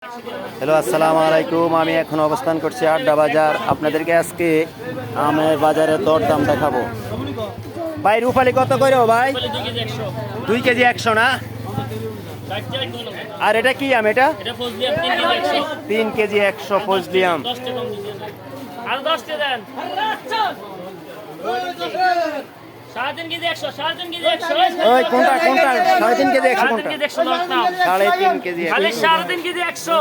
Hello, আসসালামু আলাইকুম। আমি এখন অবস্থান করছি আড্ডা বাজার। আপনাদেরকে আজকে আমের বাজারের দরদাম দেখাবো। ভাই রূপালি কত করে ভাই? 2 কেজি 100 না? আর এটা কি আম? এটা 3 কেজি 100 ফজলি আম। ওই কোনটা 3.5 কেজি 100 কোনটা? 3.5 কেজি 100।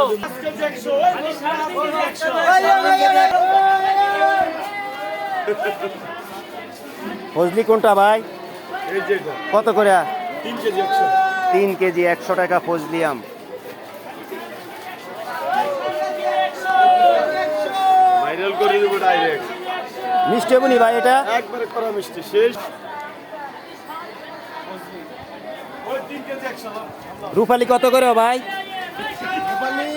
ফজলি কোনটা ভাই? কত করে? 3 কেজি 100 টাকা ফজলি আম। ভাইরাল করে দেব ডাইরেক্ট। মিষ্টি হবনি ভাই এটা? একবারে করা মিষ্টি শেষ। ওই 3 কেজি 100। রূপালি কত করে ভাই? রূপালি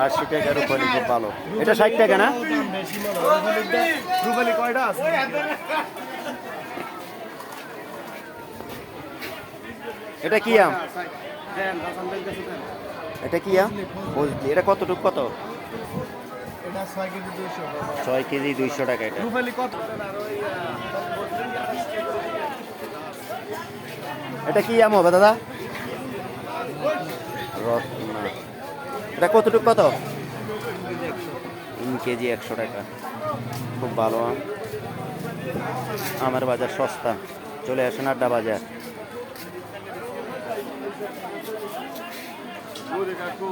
80 টাকা রূপালি, খুব ভালো। এটা 60 টাকা না? রূপালি কয়টা আছে? এটা কি আম? এটা কি আম? ফজলি। এটা কতটুক কত? এটা 6 কেজি 200। 6 কেজি 200 টাকা এটা। রূপালি কত? এটা কি আম হবে দাদা? রত্না। এটা কতটুক কত? 3 কেজি 100 টাকা, খুব ভালো আম। আমের বাজার সস্তা, চলে আসেন আড্ডা বাজার। ওরে কাকু